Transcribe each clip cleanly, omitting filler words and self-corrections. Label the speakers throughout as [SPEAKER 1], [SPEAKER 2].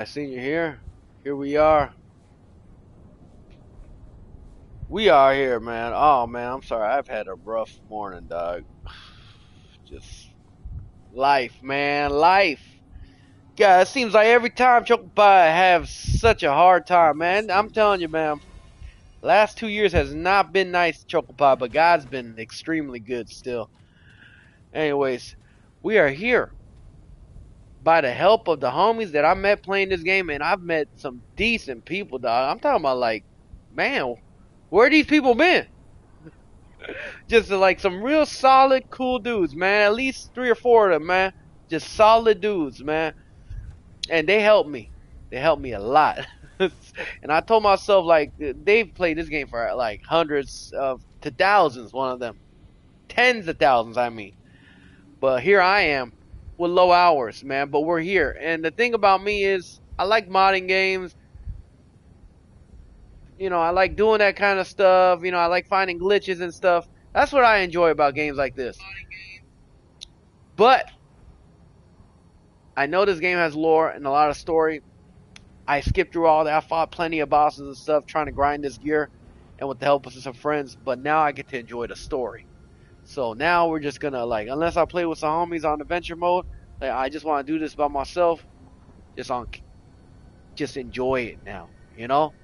[SPEAKER 1] I seen you here. Here we are. We are here, man. Oh man, I'm sorry. I've had a rough morning, dog. Just life, man. Life. God, it seems like every time Choke Pie I have such a hard time, man. I'm telling you, man. Last 2 years has not been nice, Choke Pie, but God's been extremely good still. Anyways, we are here by the help of the homies that I met playing this game, and I've met some decent people, dog. I'm talking about like, man, where these people been? Just like some real solid, cool dudes, man. At least 3 or 4 of them, man. Just solid dudes, man. And they helped me. They helped me a lot. And I told myself, like, they've played this game for like hundreds of to thousands, one of them. Tens of thousands, I mean. But here I am with low hours, man. But we're here. And the thing about me is, I like modding games. I like doing that kind of stuff. I like finding glitches and stuff. That's what I enjoy about games like this. But I know this game has lore and a lot of story. I skipped through all that. I fought plenty of bosses and stuff trying to grind this gear and with the help of some friends. But now I get to enjoy the story. So now we're just going to, like, unless I play with some homies on adventure mode, like, I just want to do this by myself. Just enjoy it now.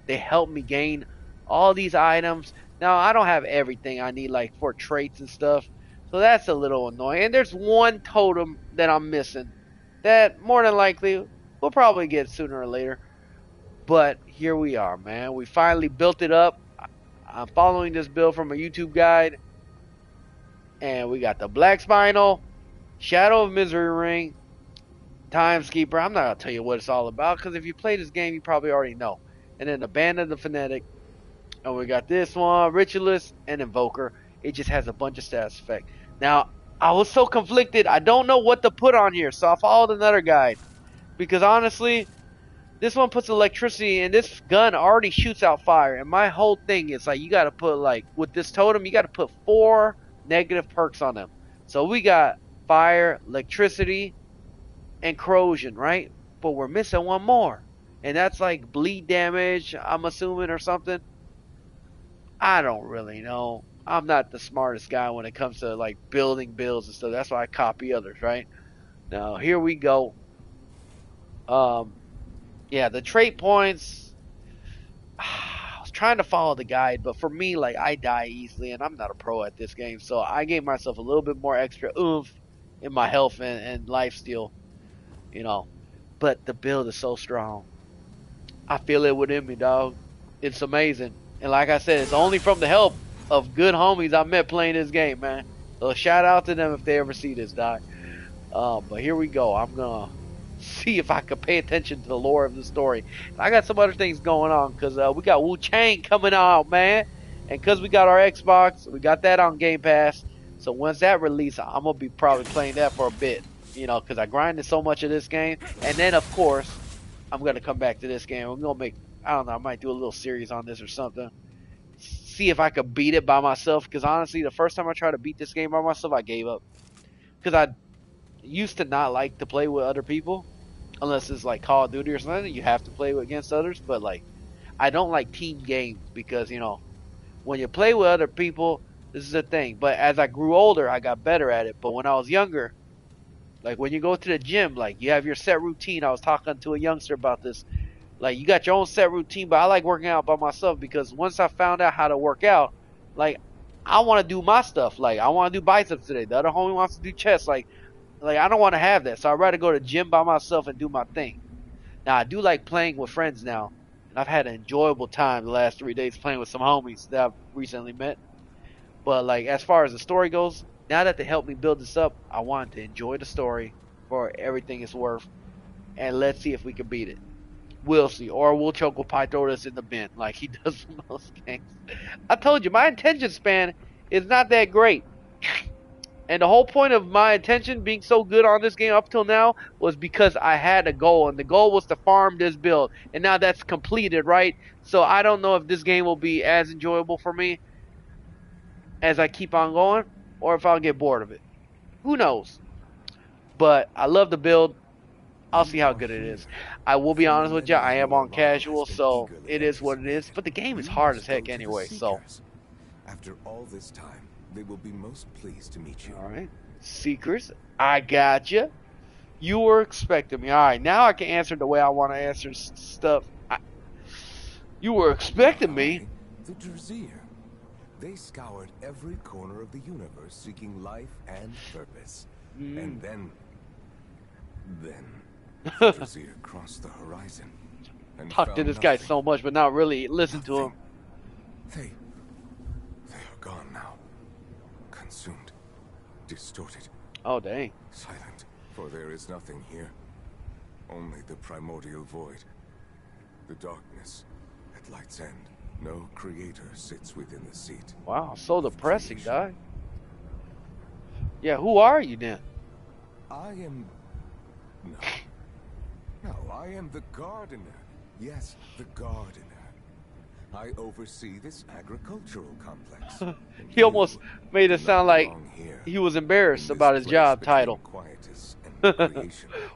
[SPEAKER 1] They help me gain all these items. Now, I don't have everything I need, like, for traits and stuff. So that's a little annoying. And there's one totem that I'm missing that more than likely we'll probably get sooner or later. But here we are, man. We finally built it up. I'm following this build from a YouTube guide. And we got the Black Spinal, Shadow of Misery Ring, Timeskeeper. I'm not going to tell you what it's all about, because if you play this game, you probably already know. And then the Band of the Fanatic. And we got this one, Ritualist, and Invoker. It just has a bunch of stats effect. Now, I was so conflicted. I don't know what to put on here, so I followed another guide. Because honestly, this one puts electricity, and this gun already shoots out fire. And my whole thing is, like, you got to put, like, with this totem, you got to put 4 negative perks on them. So we got fire, electricity, and corrosion, right? But we're missing one more. And that's, like, bleed damage, I'm assuming, or something. I don't really know. I'm not the smartest guy when it comes to, like, building builds and stuff. That's why I copy others, right? Now, here we go. Yeah, the trait points. I was trying to follow the guide, but for me, like, I die easily, and I'm not a pro at this game. So I gave myself a little bit more extra oomph in my health and life steal, you know. But the build is so strong. I feel it within me, dog. It's amazing. And like I said, it's only from the help of good homies I met playing this game, man. So shout out to them if they ever see this, dog. But here we go. I'm gonna see if I can pay attention to the lore of the story. I got some other things going on because we got Wu Chang coming out, man. And because we got our Xbox, we got that on Game Pass. So once that releases, I'm gonna be probably playing that for a bit, because I grinded so much of this game. And then of course, I'm gonna come back to this game. I'm gonna make, I don't know, I might do a little series on this or something. See if I could beat it by myself. Because honestly, the first time I tried to beat this game by myself, I gave up. Because I used to not like to play with other people unless it's like Call of Duty or something. You have to play against others, but like I don't like team games because when you play with other people, this is a thing. But as I grew older, I got better at it. But when I was younger, like when you go to the gym, like you have your set routine. I was talking to a youngster about this. Like you got your own set routine, but I like working out by myself because once I found out how to work out, like I want to do my stuff. Like I want to do biceps today. The other homie wants to do chest. Like I don't want to have that. So I'd rather go to the gym by myself and do my thing. Now I do like playing with friends now, and I've had an enjoyable time the last 3 days playing with some homies that I've recently met. But like as far as the story goes, now that they helped me build this up, I want to enjoy the story for everything it's worth, and let's see if we can beat it. We'll see, or we'll Choco Pie throw this in the bin like he does in most games. I told you my attention span is not that great. And the whole point of my attention being so good on this game up till now was because I had a goal, and the goal was to farm this build. And now that's completed, right? So I don't know if this game will be as enjoyable for me as I keep on going, or if I'll get bored of it. Who knows? But I love the build. I'll see how good it is. I will be honest with you, I am on
[SPEAKER 2] Your arrival has
[SPEAKER 1] casual,
[SPEAKER 2] been
[SPEAKER 1] so
[SPEAKER 2] eagerly
[SPEAKER 1] it is what it is.
[SPEAKER 2] anticipated.
[SPEAKER 1] But the game is
[SPEAKER 2] You
[SPEAKER 1] hard as
[SPEAKER 2] must go
[SPEAKER 1] heck
[SPEAKER 2] to the
[SPEAKER 1] anyway, so.
[SPEAKER 2] Seekers. After all this time, they will be most pleased to meet you.
[SPEAKER 1] Alright. Seekers, I gotcha. You were expecting me. Alright, now I can answer the way I want to answer stuff. You were expecting me?
[SPEAKER 2] The Drazir. They scoured every corner of the universe seeking life and purpose. And then the Drazir crossed the horizon. And
[SPEAKER 1] Talk to this guy so much, but not really listen to him.
[SPEAKER 2] They are gone now. Consumed. Distorted.
[SPEAKER 1] Oh, dang.
[SPEAKER 2] Silent. For there is nothing here. Only the primordial void. The darkness at light's end. No creator sits within the seat.
[SPEAKER 1] Wow, so depressing, guy. Yeah, who are you then?
[SPEAKER 2] I am... No, I am the gardener. Yes, the gardener. I oversee this agricultural complex.
[SPEAKER 1] He almost made it sound like he was embarrassed about his job title.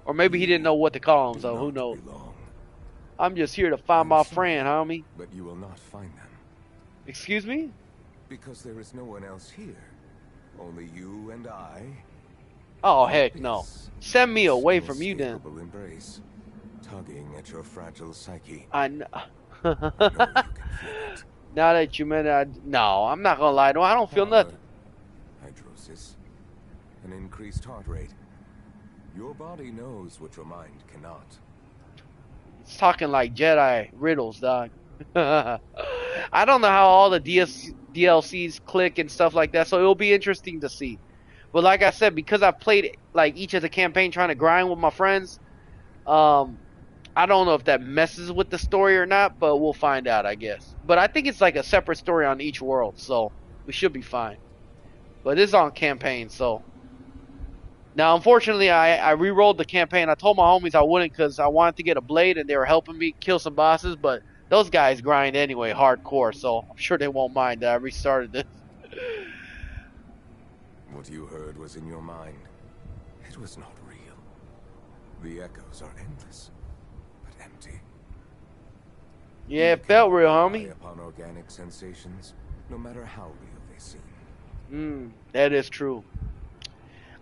[SPEAKER 1] Or maybe he didn't know what to call him, so who knows. I'm just here to find my friend, homie.
[SPEAKER 2] But you will not find them.
[SPEAKER 1] Excuse me?
[SPEAKER 2] Because there is no one else here. Only you and I.
[SPEAKER 1] Oh, heck no. Send me away from you then.
[SPEAKER 2] Embrace, tugging at your fragile psyche.
[SPEAKER 1] I know.
[SPEAKER 2] I know you can feel it.
[SPEAKER 1] Now that you mention it, no, I'm not gonna lie to him. I don't feel nothing.
[SPEAKER 2] Hydrosis, an increased heart rate. Your body knows what your mind cannot.
[SPEAKER 1] It's talking like Jedi riddles, dog. I don't know how all the DLCs click and stuff like that, so it'll be interesting to see. But like I said, because I've played like each of the campaign trying to grind with my friends, I don't know if that messes with the story or not, but we'll find out, I guess. But I think it's like a separate story on each world, so we should be fine. But it's on campaign, so. Now, unfortunately, I re-rolled the campaign. I told my homies I wouldn't because I wanted to get a blade, and they were helping me kill some bosses, but those guys grind anyway, hardcore, so I'm sure they won't mind that I restarted this.
[SPEAKER 2] What you heard was in your mind. It was not real. The echoes are endless, but empty.
[SPEAKER 1] Yeah, it felt real, homie.
[SPEAKER 2] Upon organic sensations, no matter how real they seem.
[SPEAKER 1] That is true.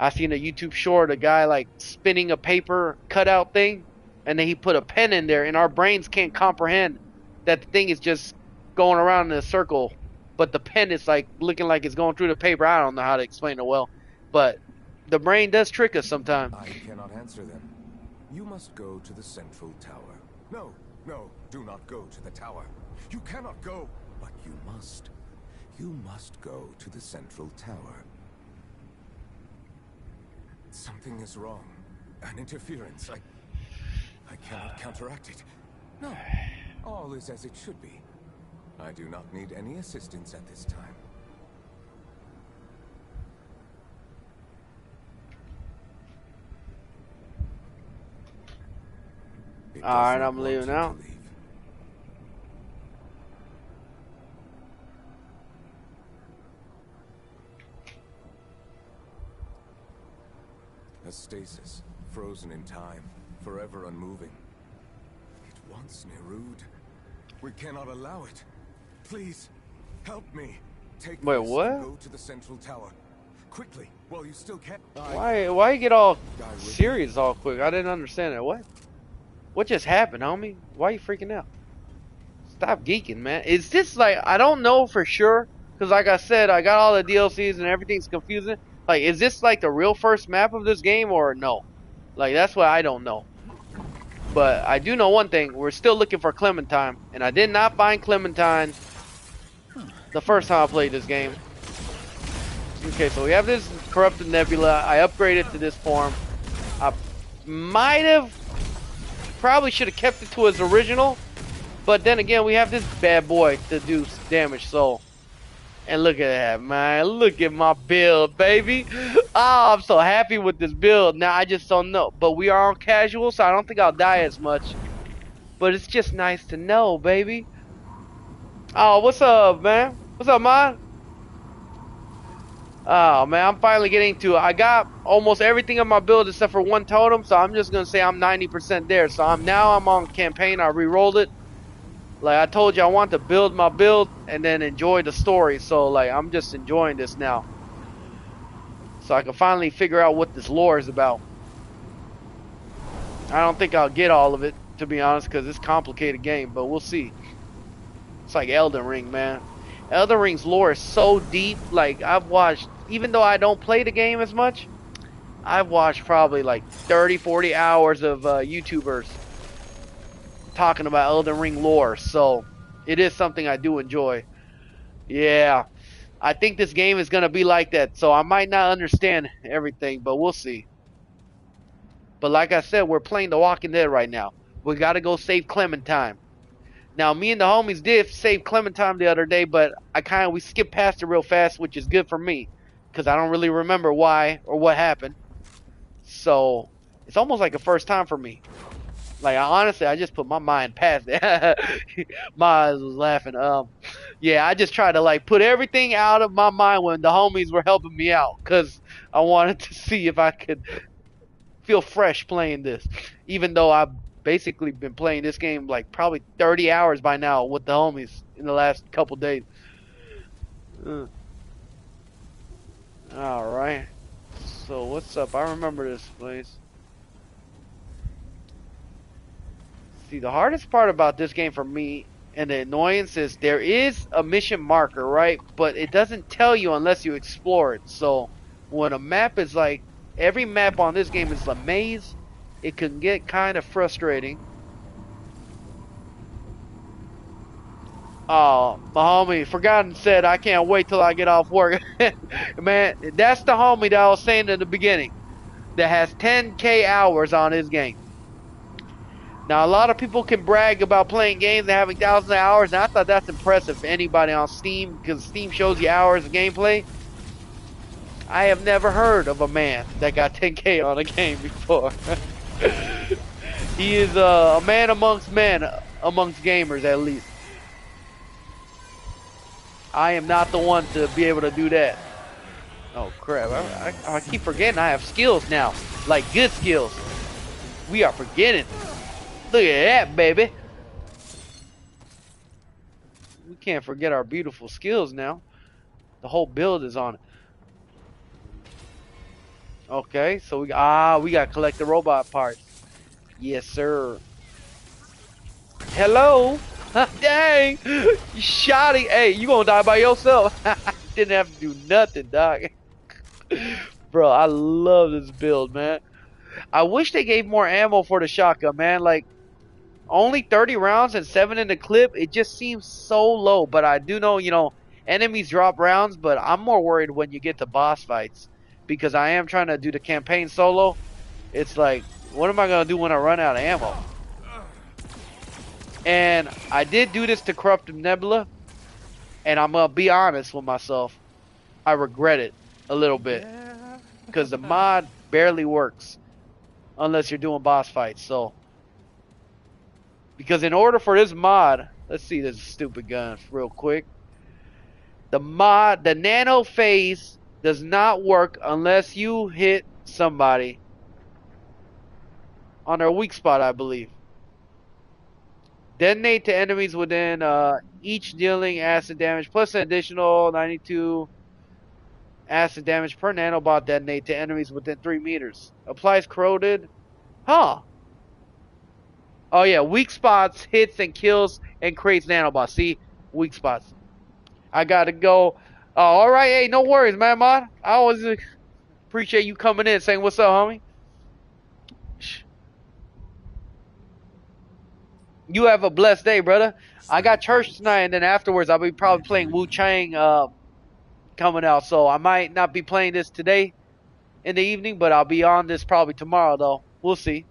[SPEAKER 1] I seen a YouTube short, a guy like spinning a paper cutout thing, and then he put a pen in there, and our brains can't comprehend that the thing is just going around in a circle, but the pen is like looking like it's going through the paper. I don't know how to explain it well, but the brain does trick us sometimes.
[SPEAKER 2] I cannot answer them. You must go to the central tower. No, do not go to the tower. You cannot go, but you must. You must go to the central tower. Something is wrong. An interference. I cannot counteract it. No, all is as it should be. I do not need any assistance at this time.
[SPEAKER 1] Alright, I'm leaving now.
[SPEAKER 2] A stasis, frozen in time, forever unmoving. It wants Nerud. We cannot allow it. Please, help me. Take
[SPEAKER 1] Wait,
[SPEAKER 2] this
[SPEAKER 1] what?
[SPEAKER 2] and go to the central tower. Quickly, while you still can.
[SPEAKER 1] Why you get all serious all quick? I didn't understand it. What just happened, homie? Why are you freaking out? Stop geeking, man. Is this like, I don't know for sure, because like I said, I got all the DLCs and everything's confusing. Like, is this like the real first map of this game or no? Like, that's what I don't know. But I do know one thing. We're still looking for Clementine. And I did not find Clementine the first time I played this game. Okay, so we have this Corrupted Nebula. I upgraded to this form. I might have... Probably should have kept it to its original. But then again, we have this bad boy to do damage, so... And look at that, man. Look at my build, baby. Oh, I'm so happy with this build. Now, I just don't know. But we are on casual, so I don't think I'll die as much. But it's just nice to know, baby. Oh, what's up, man? What's up, man? Oh man, I'm finally getting to it. I got almost everything on my build except for one totem, so I'm just gonna say I'm 90% there. So I'm on campaign. I re-rolled it. Like I told you, I want to build my build and then enjoy the story. So like I'm just enjoying this now. So I can finally figure out what this lore is about. I don't think I'll get all of it, to be honest, because it's a complicated game, but we'll see. It's like Elden Ring, man. Elden Ring's lore is so deep. Like I've watched, even though I don't play the game as much, I've watched probably like 30, 40 hours of YouTubers talking about Elden Ring lore. So it is something I do enjoy. Yeah, I think this game is going to be like that. So I might not understand everything, but we'll see. But like I said, we're playing The Walking Dead right now. We got to go save Clementine. Now, me and the homies did save Clementine the other day, but we skipped past it real fast, which is good for me, because I don't really remember why or what happened. So it's almost like a first time for me. Like honestly, I just put my mind past it. My eyes was laughing. Yeah, I just tried to like put everything out of my mind when the homies were helping me out, because I wanted to see if I could feel fresh playing this, even though I've basically been playing this game like probably 30 hours by now with the homies in the last couple days. All right. So what's up? I remember this place. See, the hardest part about this game for me and the annoyance is there is a mission marker, right? But it doesn't tell you unless you explore it. So when a map is like, every map on this game is a maze, it can get kind of frustrating. Oh, my homie, Forgotten said, I can't wait till I get off work. Man, that's the homie that I was saying in the beginning that has 10K hours on his game. Now, a lot of people can brag about playing games and having thousands of hours, and I thought that's impressive for anybody on Steam, because Steam shows you hours of gameplay. I have never heard of a man that got 10K on a game before. He is a man amongst men, amongst gamers at least. I am not the one to be able to do that. Oh crap, I keep forgetting I have skills now. Like good skills. We are forgetting. Look at that, baby. We can't forget our beautiful skills now. The whole build is on it. Okay, so we got to collect the robot parts. Yes, sir. Hello. Dang. You shotty. Hey, you gonna die by yourself. Didn't have to do nothing, dog. Bro, I love this build, man. I wish they gave more ammo for the shotgun, man. Like, only 30 rounds and 7 in the clip. It just seems so low. But I do know, enemies drop rounds. But I'm more worried when you get to boss fights, because I am trying to do the campaign solo. It's like, what am I going to do when I run out of ammo? And I did do this to Corrupted Nebula. And I'm going to be honest with myself. I regret it a little bit. Because the mod barely works unless you're doing boss fights. So, because in order for this mod, let's see this stupid gun real quick. The nano phase does not work unless you hit somebody on their weak spot, I believe. Detonate to enemies within each dealing acid damage plus an additional 92 acid damage per nanobot. Detonate to enemies within 3 meters. Applies corroded. Huh. Oh yeah, weak spots, hits and kills and creates nanobots. See? Weak spots. I gotta go. Oh, alright, hey, no worries, man, mod. I always appreciate you coming in saying what's up, homie. You have a blessed day, brother. I got church tonight, and then afterwards I'll be probably playing Wu Chang coming out. So I might not be playing this today in the evening, but I'll be on this probably tomorrow, though. We'll see.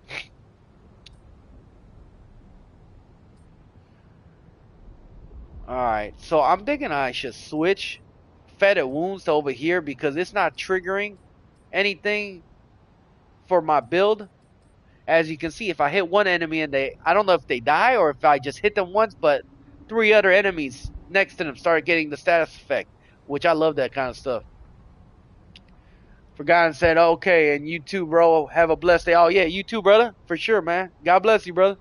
[SPEAKER 1] Alright, so I'm thinking I should switch Fetid Wounds to over here because it's not triggering anything for my build. As you can see, if I hit one enemy and I don't know if they die or if I just hit them once, but 3 other enemies next to them start getting the status effect, which I love that kind of stuff. Forgot and said, okay, and you too, bro. Have a blessed day. Oh, yeah, you too, brother. For sure, man. God bless you, brother.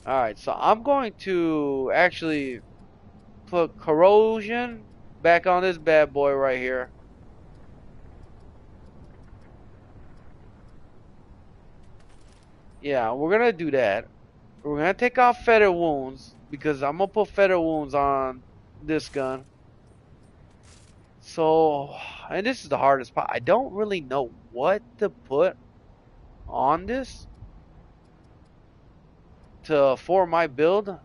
[SPEAKER 1] All right, so I'm going to actually put corrosion back on this bad boy right here. Yeah, we're going to do that. We're going to take off feather wounds because I'm going to put feather wounds on this gun. So, and this is the hardest part. I don't really know what to put on this for my build,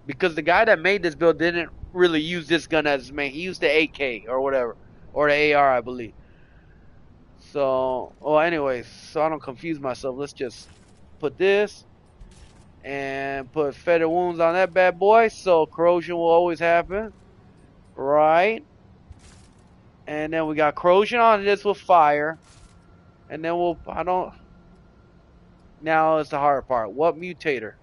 [SPEAKER 1] because the guy that made this build didn't really use this gun as his main. He used the AK or whatever, or the AR, I believe. So, well, anyways, so I don't confuse myself, let's just put this and put feather wounds on that bad boy, so corrosion will always happen, right? And then we got corrosion on this with fire, and then now is the hard part. What mutator?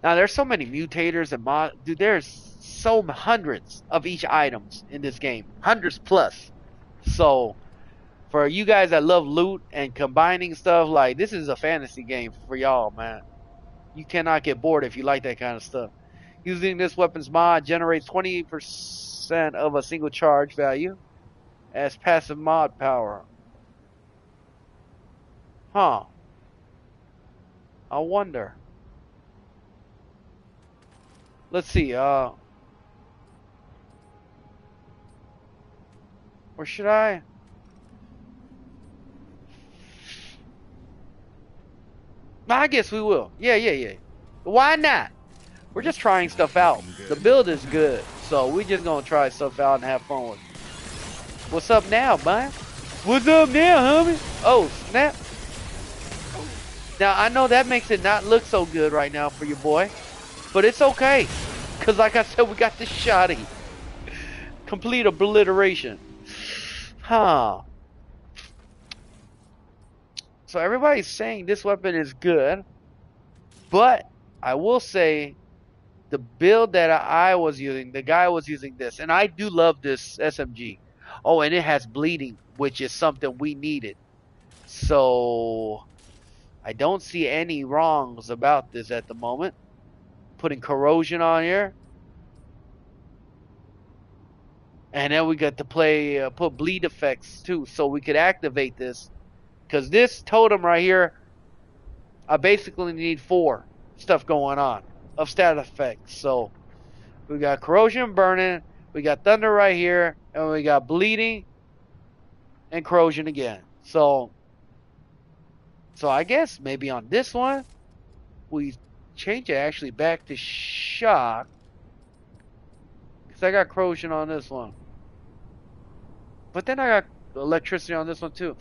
[SPEAKER 1] Now there's so many mutators and dude, there's so hundreds of each items in this game, hundreds plus. So for you guys that love loot and combining stuff, like, this is a fantasy game for y'all, man. You cannot get bored if you like that kind of stuff. Using this weapons mod generates 20% of a single charge value as passive mod power. Huh. I wonder. Let's see, where should I? I guess we will. Yeah. Why not? We're just trying stuff out. The build is good, so we just gonna try stuff out and have fun with it. What's up now, man? What's up now, homie? Oh, snap. Now, I know that makes it not look so good right now for your boy, but it's okay. Because like I said, we got this shoddy. Complete obliteration. Huh. So everybody's saying this weapon is good, but I will say the build that I was using, the guy was using this, and I do love this SMG. Oh, and it has bleeding, which is something we needed. So I don't see any wrongs about this at the moment. Putting corrosion on here. And then we got to put bleed effects too, so we could activate this. Because this totem right here, I basically need 4 stuff going on of stat effects. So we got corrosion burning, we got thunder right here, and we got bleeding and corrosion again. So I guess maybe on this one, we change it actually back to shock. Because I got corrosion on this one. But then I got electricity on this one too.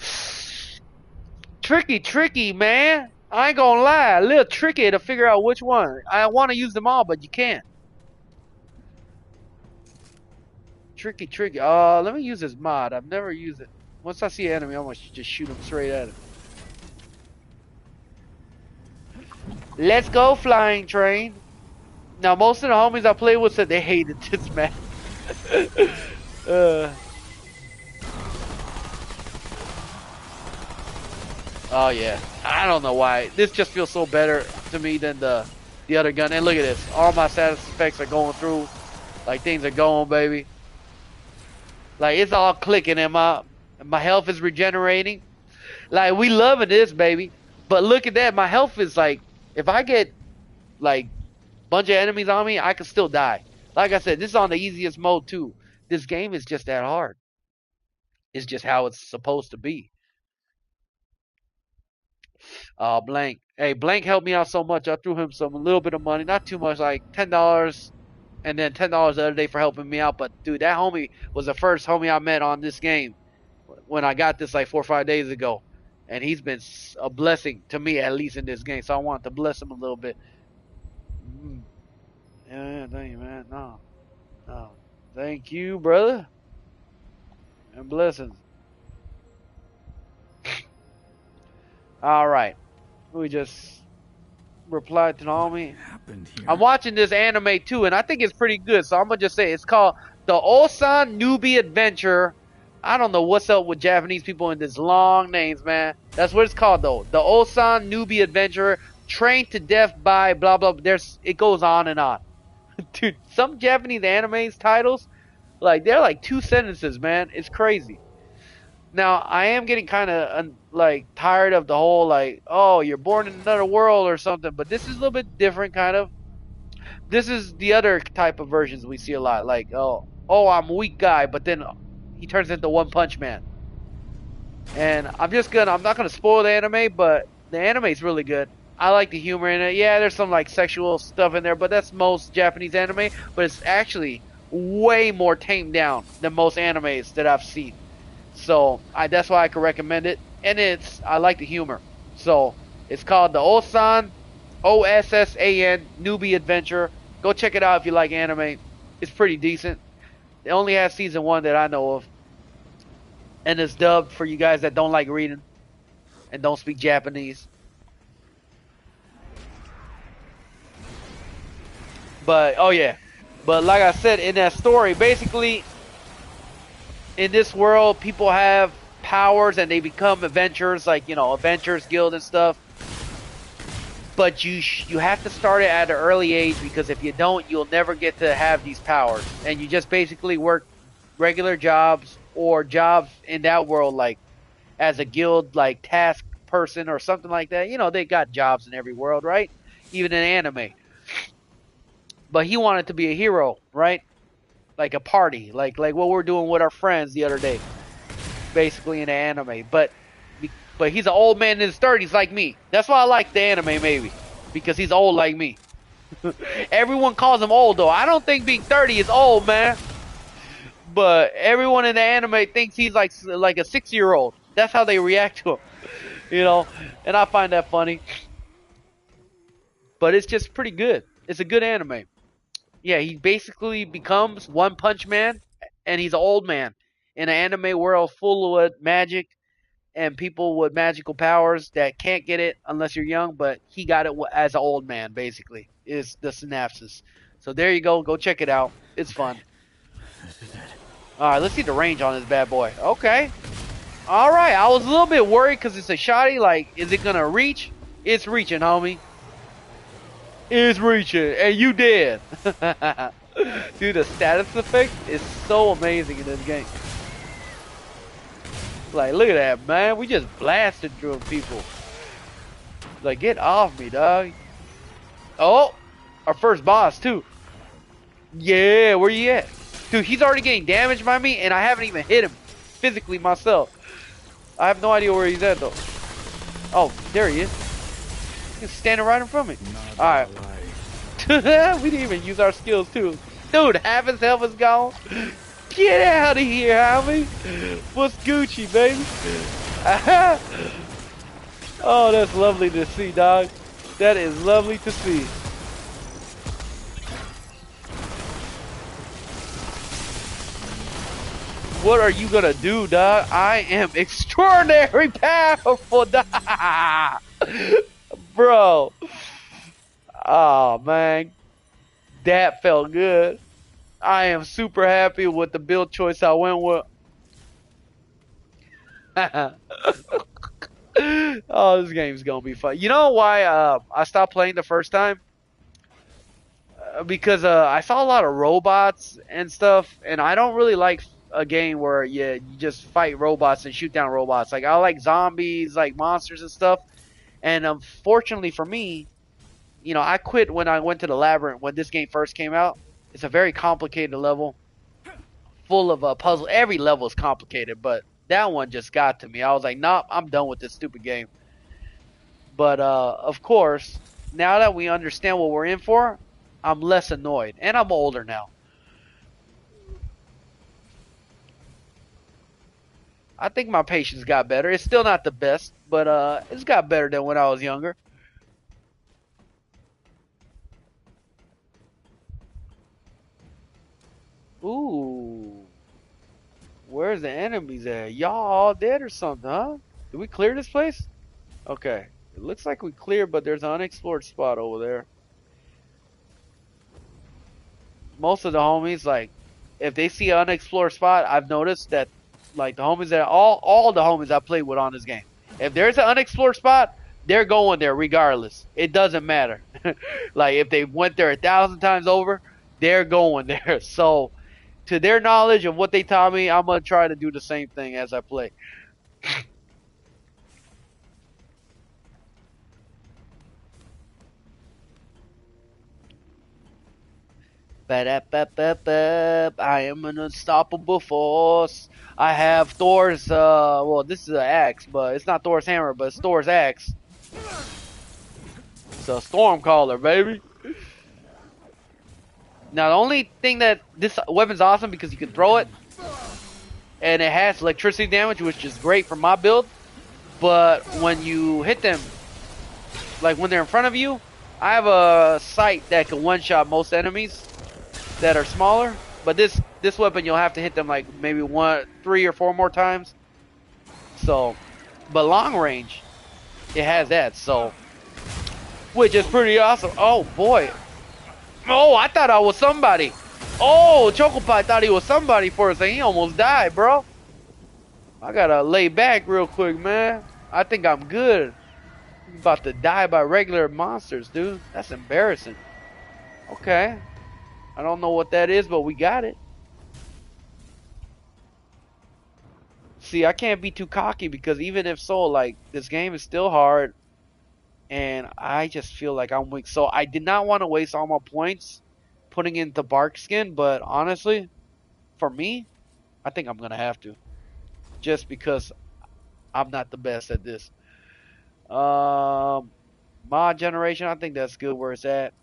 [SPEAKER 1] Tricky, man. I ain't gonna lie. A little tricky to figure out which one. I want to use them all, but you can't. Tricky. Let me use this mod. I've never used it. Once I see an enemy, I'm gonna just shoot him straight at him. Let's go, flying train. Now, most of the homies I played with said they hated this map. Oh yeah, I don't know why. This just feels so better to me than the other gun. And look at this. All my status effects are going through. Like, things are going, baby. Like, it's all clicking and my health is regenerating. Like, we loving this, baby. But look at that. My health is like, if I get like bunch of enemies on me, I can still die. Like I said, this is on the easiest mode too. This game is just that hard. It's just how it's supposed to be. Blank. Hey, Blank helped me out so much. I threw him a little bit of money, not too much, like $10, and then $10 the other day for helping me out. But dude, that homie was the first homie I met on this game when I got this like 4 or 5 days ago, and he's been a blessing to me, at least in this game. So I wanted to bless him a little bit. Yeah, thank you, man. No, thank you, brother, and blessings. All right, we just Replied to homie.
[SPEAKER 3] Happened here?
[SPEAKER 1] I'm watching this anime too, and I think it's pretty good. So I'm gonna just say it's called the Osan Newbie Adventure. I don't know what's up with Japanese people in these long names, man. That's what it's called though. The Osan Newbie Adventure, trained to death by blah blah. It goes on and on. Dude, some Japanese animes titles, like they're like 2 sentences, man. It's crazy. Now I am getting kind of like tired of the whole like, oh, you're born in another world or something. But this is a little bit different, kind of. This is the other type of versions we see a lot, like, oh, I'm a weak guy, but then he turns into One Punch Man. And I'm not gonna spoil the anime, but the anime is really good. I like the humor in it. Yeah, there's some like sexual stuff in there, but that's most Japanese anime. But it's actually way more tamed down than most animes that I've seen. So that's why I can recommend it. And I like the humor. So it's called the Osan, OSSAN Newbie Adventure. Go check it out if you like anime. It's pretty decent. It only has season 1 that I know of. And it's dubbed for you guys that don't like reading and don't speak Japanese. But, oh yeah. But like I said, in that story, basically, in this world, people have powers and they become adventurers, like, Adventurers Guild and stuff. But you have to start it at an early age, because if you don't, you'll never get to have these powers. And you just basically work regular jobs or jobs in that world, like as a guild, like task person or something like that. They got jobs in every world, right? Even in anime. But he wanted to be a hero, right? Like a party, like what we're doing with our friends the other day, basically in the anime. But he's an old man in his 30s like me. That's why I like the anime, maybe, because he's old like me. Everyone calls him old though. I don't think being 30 is old, man. But everyone in the anime thinks he's like a 6-year-old. That's how they react to him, And I find that funny. But it's just pretty good. It's a good anime. Yeah, he basically becomes One Punch Man, and he's an old man in an anime world full of magic and people with magical powers that can't get it unless you're young, but he got it as an old man, basically, is the synopsis. So there you go. Go check it out. It's fun.
[SPEAKER 3] This is it.
[SPEAKER 1] All right, let's see the range on this bad boy. Okay. All right, I was a little bit worried because it's a shotty. Like, is it going to reach? It's reaching, homie. It's reaching, and you dead. Dude, the status effect is so amazing in this game. Like, look at that, man. We just blasted through people. Like, get off me, dog. Oh, our first boss, too. Yeah, where you at? Dude, he's already getting damaged by me, and I haven't even hit him physically myself. I have no idea where he's at, though. Oh, there he is. He's standing right in front of me. Alright. We didn't even use our skills, too. Dude, half his health is gone. Get out of here, homie. What's Gucci, baby? Oh, that's lovely to see, dog. That is lovely to see. What are you gonna do, dog? I am extraordinary powerful, dog. Bro. Oh, man. That felt good. I am super happy with the build choice I went with. Oh, this game's gonna be fun. You know why I stopped playing the first time? Because I saw a lot of robots and stuff, and I don't really like a game where you just fight robots and shoot down robots. Like, I like zombies, like monsters and stuff. And unfortunately for me, I quit when I went to the labyrinth when this game first came out. It's a very complicated level, full of puzzle. Every level is complicated, but that one just got to me. I was like, nope, I'm done with this stupid game. But of course, now that we understand what we're in for, I'm less annoyed, and I'm older now. I think my patience got better. It's still not the best, but it's got better than when I was younger. Ooh. Where's the enemies at? Y'all all dead or something, huh? Did we clear this place? Okay. It looks like we cleared, but there's an unexplored spot over there. Most of the homies, like, if they see an unexplored spot, I've noticed that, like, the homies that all the homies I played with on this game, if there's an unexplored spot, they're going there regardless. It doesn't matter. Like, if they went there 1,000 times over, they're going there. So, to their knowledge of what they taught me, I'm gonna try to do the same thing as I play. I am an unstoppable force. I have Thor's, well, this is an axe, but it's not Thor's hammer, but it's Thor's axe. It's a Stormcaller, baby. Now, the only thing that this weapon's awesome because you can throw it, and it has electricity damage, which is great for my build. But when you hit them, like when they're in front of you, I have a sight that can one-shot most enemies that are smaller. But this weapon, you'll have to hit them like maybe 3 or 4 more times. So, but long range, it has that. So, which is pretty awesome. Oh boy. Oh, I thought I was somebody. Oh, Chocopie thought he was somebody for a second. He almost died, bro. I gotta lay back real quick, man. I think I'm good. I'm about to die by regular monsters, dude. That's embarrassing. Okay. I don't know what that is, but we got it. See, I can't be too cocky because even if so, like, this game is still hard. And I just feel like I'm weak. So I did not want to waste all my points putting into bark skin. But honestly, for me, I think I'm going to have to. Just because I'm not the best at this. Mod generation, I think that's good where it's at.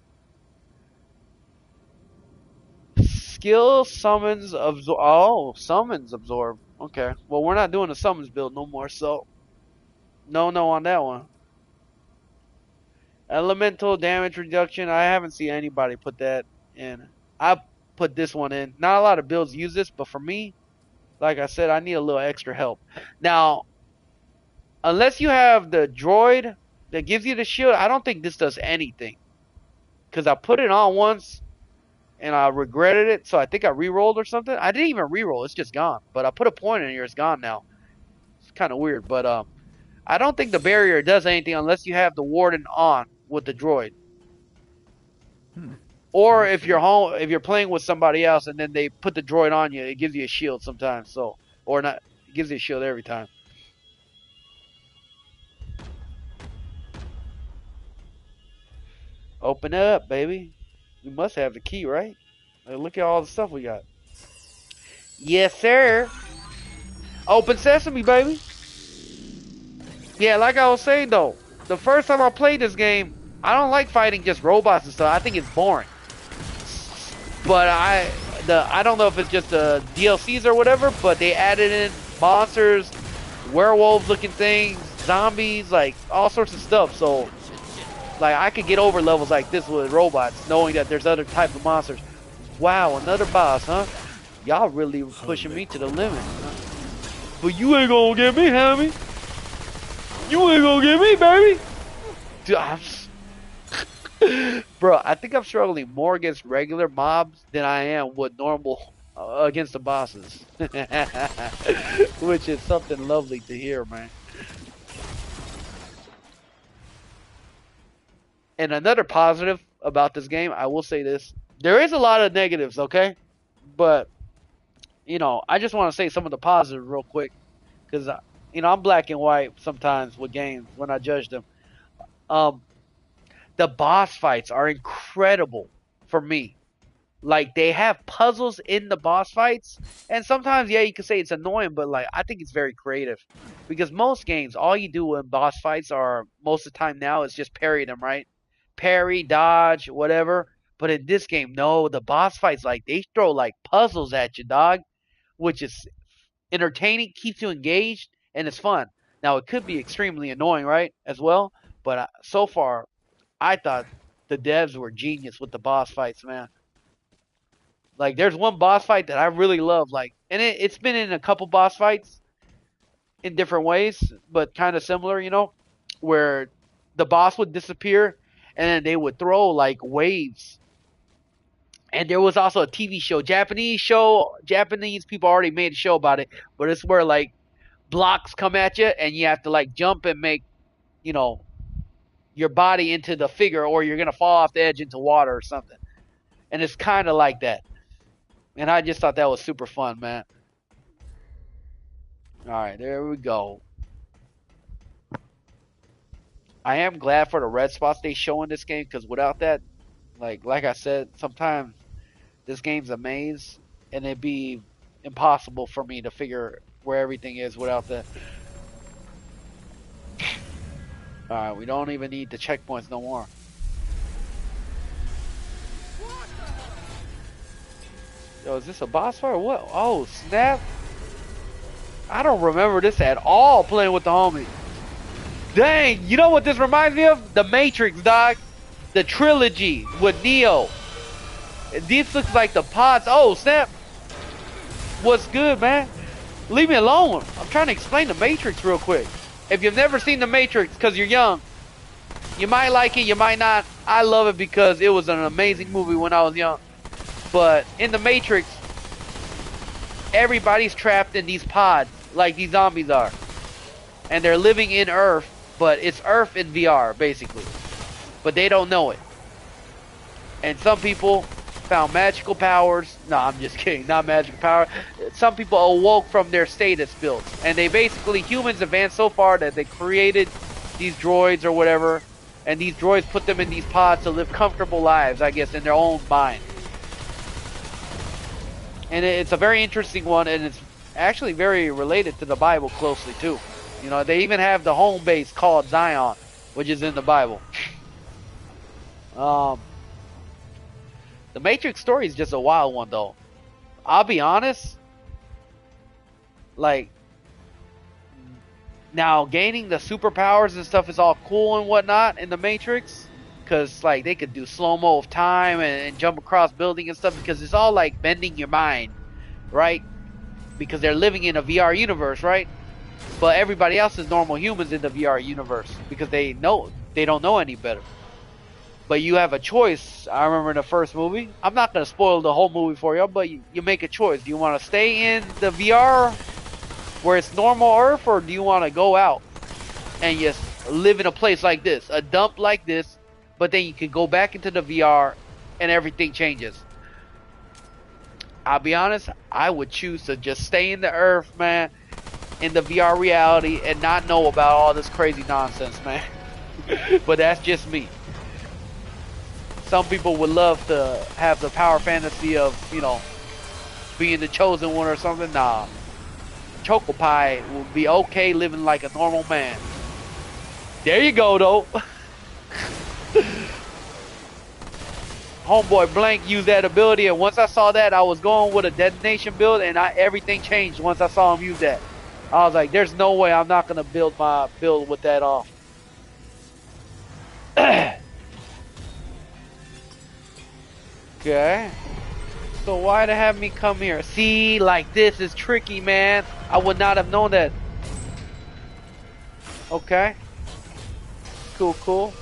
[SPEAKER 1] Skill summons absorb. Oh, summons absorb. Okay. Well, we're not doing a summons build no more, so no on that one. Elemental damage reduction. I haven't seen anybody put that in. I put this one in. Not a lot of builds use this, but for me, like I said, I need a little extra help. Now, unless you have the droid that gives you the shield, I don't think this does anything. Because I put it on once and I regretted it, so I think I re-rolled or something. I didn't even re-roll, it's just gone. But I put a point in here, it's gone now. It's kind of weird, but I don't think the barrier does anything unless you have the warden on with the droid. Or if you're home, if you're playing with somebody else and then they put the droid on you, it gives you a shield sometimes. So, or not, it gives you a shield every time. Open up, baby. We must have the key, right? Like, look at all the stuff we got. Yes, sir. Open sesame, baby. Yeah, like I was saying though, the first time I played this game, I don't like fighting just robots and stuff. I think it's boring. But I don't know if it's just the DLCs or whatever, but they added in monsters, werewolves looking things, zombies, like all sorts of stuff. So like I could get over levels like this with robots, knowing that there's other type of monsters. Wow, another boss, huh? Y'all really pushing me to the limit, huh? But you ain't gonna get me, Hammy. You ain't gonna get me, baby. Dude, bro, I think I'm struggling more against regular mobs than I am with normal against the bosses. Which is something lovely to hear, man. And another positive about this game, I will say this. There is a lot of negatives, okay? But, you know, I just want to say some of the positives real quick. Because, you know, I'm black and white sometimes with games when I judge them. The boss fights are incredible for me. Like, they have puzzles in the boss fights. And sometimes, yeah, you could say it's annoying, but, like, I think it's very creative. Because most games, all you do in boss fights are, most of the time now, is just parry them, right? Parry, dodge, whatever. But in this game, no, the boss fights, like, they throw, like, puzzles at you, dog. Which is entertaining, keeps you engaged, and it's fun. Now, it could be extremely annoying, right, as well. But so far, I thought the devs were genius with the boss fights, man. Like, there's one boss fight that I really love, like, and it's been in a couple boss fights in different ways, but kind of similar, you know, where the boss would disappear, and then they would throw like waves. And there was also a TV show, Japanese show. Japanese people already made a show about it, but it's where like blocks come at you, and you have to like jump and make, you know, your body into the figure, or you're gonna fall off the edge into water or something. And it's kind of like that. And I just thought that was super fun, man. All right, there we go. I am glad for the red spots they show in this game, because without that, like I said, sometimes this game's a maze, and it'd be impossible for me to figure where everything is without that. All right, we don't even need the checkpoints no more. Yo, is this a boss fight or what? Oh, snap. I don't remember this at all playing with the homie. Dang, you know what this reminds me of? The Matrix, dog. The trilogy with Neo. This looks like the pods. Oh, snap. What's good, man? Leave me alone. I'm trying to explain the Matrix real quick. If you've never seen the Matrix because you're young, you might like it, you might not. I love it because it was an amazing movie when I was young. But in the Matrix, everybody's trapped in these pods like these zombies are. And they're living in Earth, but it's Earth in VR, basically. But they don't know it. And some people found magical powers. No, I'm just kidding. Not magical power. Some people awoke from their status builds. And they basically, humans advanced so far that they created these droids or whatever. And these droids put them in these pods to live comfortable lives, I guess, in their own mind. And it's a very interesting one, and it's actually very related to the Bible closely, too. You know, they even have the home base called Zion, which is in the Bible. The Matrix story is just a wild one, though. I'll be honest. Like, now gaining the superpowers and stuff is all cool and whatnot in the Matrix. Because, like, they could do slow-mo of time and jump across buildings and stuff. Because it's all, like, bending your mind, right? Because they're living in a VR universe, right? But everybody else is normal humans in the VR universe. Because they don't know any better. But you have a choice. I remember in the first movie. I'm not going to spoil the whole movie for you, but you make a choice. Do you want to stay in the VR where it's normal Earth, or do you want to go out and just live in a place like this, a dump like this, but then you can go back into the VR and everything changes? I'll be honest, I would choose to just stay in the Earth, man, in the VR reality, and not know about all this crazy nonsense, man. But that's just me. Some people would love to have the power fantasy of, you know, being the chosen one or something. Nah. Choco Pie would be okay living like a normal man. There you go, though. Homeboy Blank used that ability, and once I saw that, I was going with a detonation build, and everything changed once I saw him use that. I was like, there's no way I'm not going to build my build with that off. Okay. So why to have me come here? See, like, this is tricky, man. I would not have known that. Okay. Cool, cool.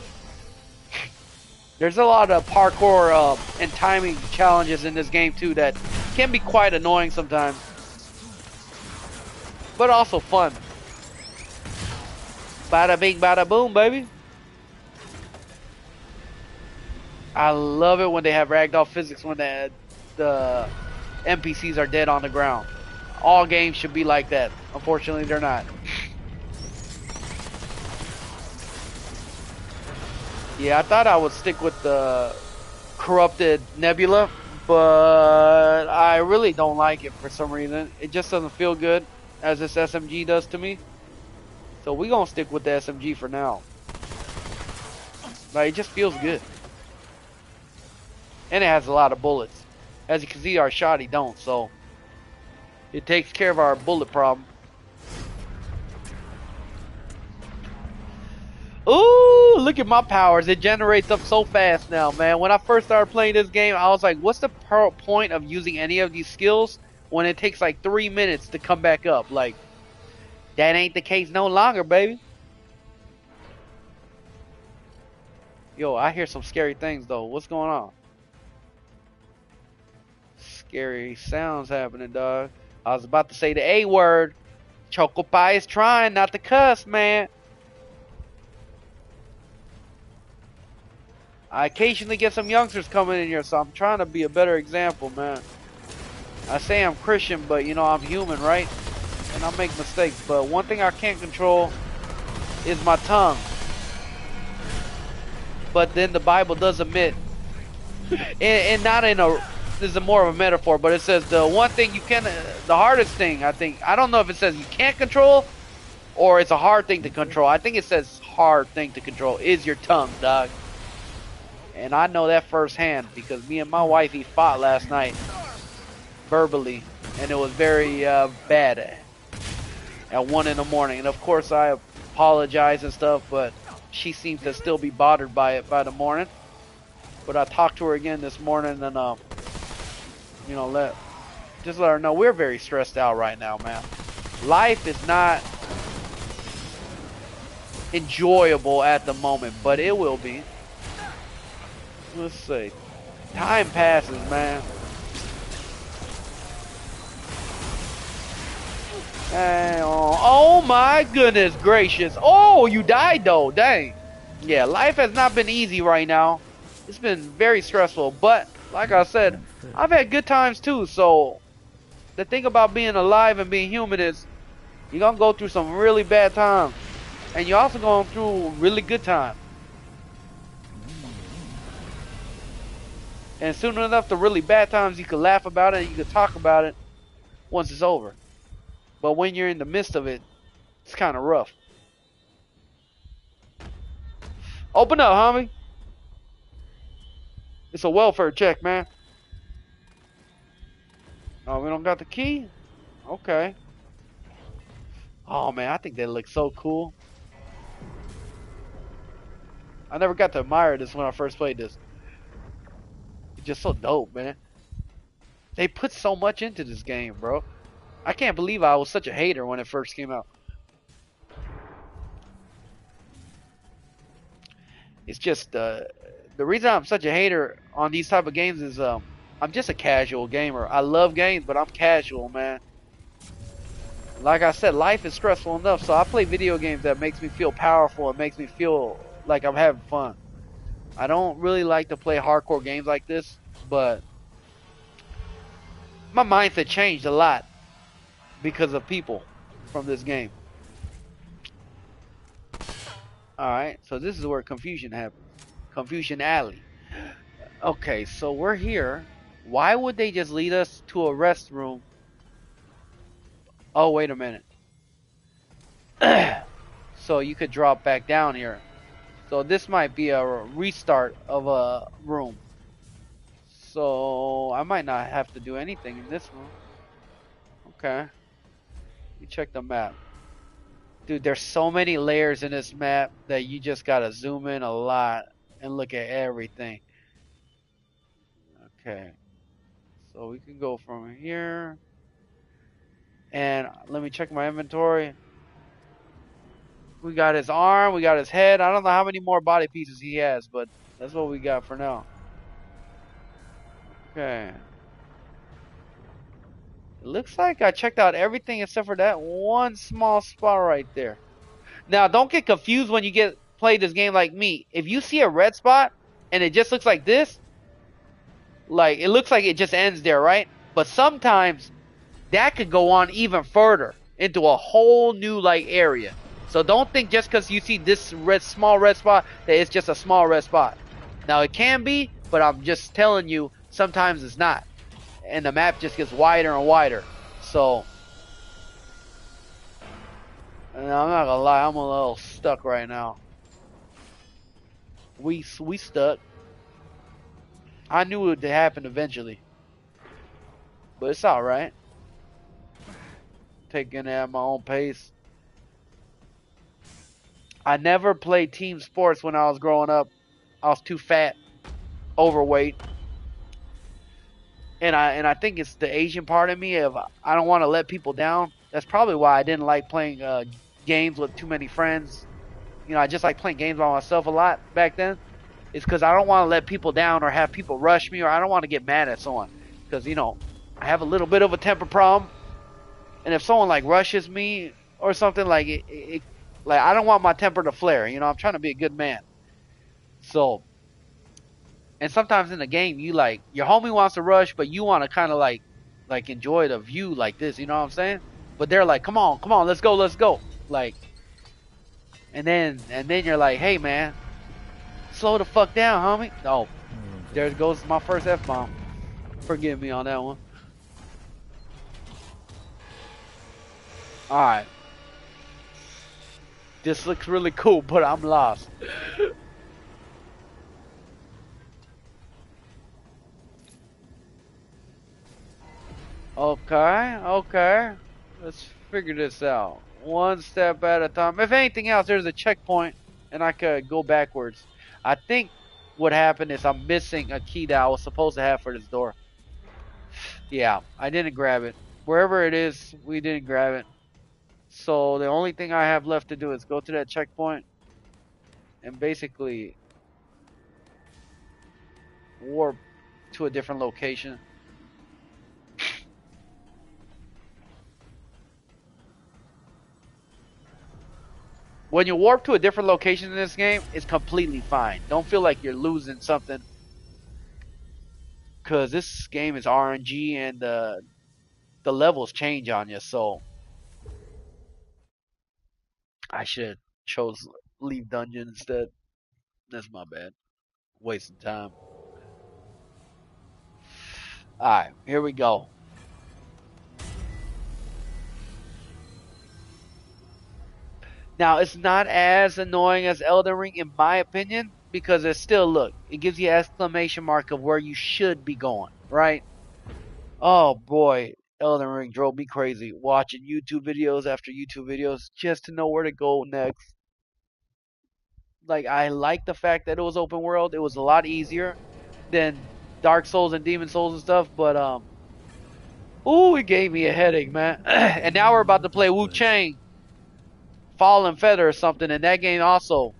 [SPEAKER 1] There's a lot of parkour and timing challenges in this game, too, that can be quite annoying sometimes. But also fun. Bada bing, bada boom, baby. I love it when they have ragdoll physics when the NPCs are dead on the ground. All games should be like that. Unfortunately, they're not. Yeah, I thought I would stick with the corrupted Nebula, but I really don't like it for some reason. It just doesn't feel good as this SMG does to me. So we're going to stick with the SMG for now. Like, it just feels good. And it has a lot of bullets. As you can see, our shotty don't, so it takes care of our bullet problem. Ooh, look at my powers. It generates up so fast now, man. When I first started playing this game, I was like, what's the point of using any of these skills when it takes like 3 minutes to come back up? Like, that ain't the case no longer, baby. Yo, I hear some scary things though. What's going on? Scary sounds happening, dog. I was about to say the A word. Choco Pie is trying not to cuss, man. I occasionally get some youngsters coming in here, so I'm trying to be a better example, man. I say I'm Christian, but you know, I'm human, right? And I make mistakes, but one thing I can't control is my tongue. But then the Bible does admit, and not in a, this is more of a metaphor, but it says the one thing you can, the hardest thing, I think, I don't know if it says you can't control or it's a hard thing to control. I think it says hard thing to control is your tongue, dog. And I know that firsthand because me and my wifey fought last night verbally, and it was very bad at 1 in the morning. And of course I apologize and stuff, but she seems to still be bothered by it by the morning. But I talked to her again this morning, and you know, let her know we're very stressed out right now, man. Life is not enjoyable at the moment, but it will be. Let's see. Time passes, man. And, oh my goodness gracious. Oh, you died though. Dang. Yeah, life has not been easy right now. It's been very stressful. But, like I said, I've had good times too. So, the thing about being alive and being human is you're going to go through some really bad times. And you're also going through really good times. And soon enough, the really bad times, you can laugh about it and you can talk about it once it's over. But when you're in the midst of it, it's kind of rough. Open up, homie. It's a welfare check, man. Oh, we don't got the key? Okay. Oh, man, I think they look so cool. I never got to admire this when I first played this. It's just so dope, man. They put so much into this game, bro. I can't believe I was such a hater when it first came out. It's just the reason I'm such a hater on these type of games is I'm just a casual gamer. I love games, but I'm casual, man. Like I said, life is stressful enough, so I play video games that makes me feel powerful. It makes me feel like I'm having fun. I don't really like to play hardcore games like this, but my mindset changed a lot because of people from this game. Alright, so this is where confusion happens. Confusion Alley. Okay, so we're here. Why would they just lead us to a restroom? Oh, wait a minute. So you could drop back down here. So this might be a restart of a room. So I might not have to do anything in this room. Okay. Let me check the map. Dude, there's so many layers in this map that you just gotta zoom in a lot and look at everything. Okay. So we can go from here. And let me check my inventory. We got his arm, we got his head. I don't know how many more body pieces he has, but that's what we got for now. Okay. It looks like I checked out everything except for that one small spot right there. Now, don't get confused when you play this game like me. If you see a red spot and it just looks like this, like it looks like it just ends there, right? But sometimes that could go on even further into a whole new like area. So don't think just because you see this small red spot that it's just a small red spot. Now it can be, but I'm just telling you, sometimes it's not. And the map just gets wider and wider. So, and I'm not gonna lie, I'm a little stuck right now. We stuck. I knew it would happen eventually, but it's all right. Taking it at my own pace. I never played team sports when I was growing up. I was too fat, overweight. And I think it's the Asian part of me of I don't want to let people down. That's probably why I didn't like playing games with too many friends. You know, I just like playing games by myself a lot back then. is because I don't want to let people down or have people rush me, or I don't want to get mad at someone. Because, you know, I have a little bit of a temper problem. And if someone like rushes me or something, like like I don't want my temper to flare. You know, I'm trying to be a good man. So, and sometimes in the game, you like your homie wants to rush, but you want to kind of like enjoy the view like this. You know what I'm saying? But they're like, come on, let's go, let's go. Like, and then you're like, hey man, slow the fuck down, homie. Oh, there goes my first F-bomb. Forgive me on that one. Alright. This looks really cool, but I'm lost. Okay. Let's figure this out. One step at a time. If anything else, there's a checkpoint, and I could go backwards. I think what happened is I'm missing a key that I was supposed to have for this door. Yeah, I didn't grab it. Wherever it is, we didn't grab it. So the only thing I have left to do is go to that checkpoint and basically warp to a different location. When you warp to a different location in this game, it's completely fine. Don't feel like you're losing something. Because this game is RNG and the levels change on you, so I should have chose leave dungeon instead. That's my bad. Wasting time. Alright, here we go. Now, it's not as annoying as Elden Ring, in my opinion, because it's still, look, it gives you an exclamation mark of where you should be going, right? Oh boy, Elden Ring drove me crazy watching YouTube videos after YouTube videos just to know where to go next. Like, I like the fact that it was open world. It was a lot easier than Dark Souls and Demon Souls and stuff, but ooh, it gave me a headache, man. And now we're about to play Wu Chang Fallen Feather or something, and that game also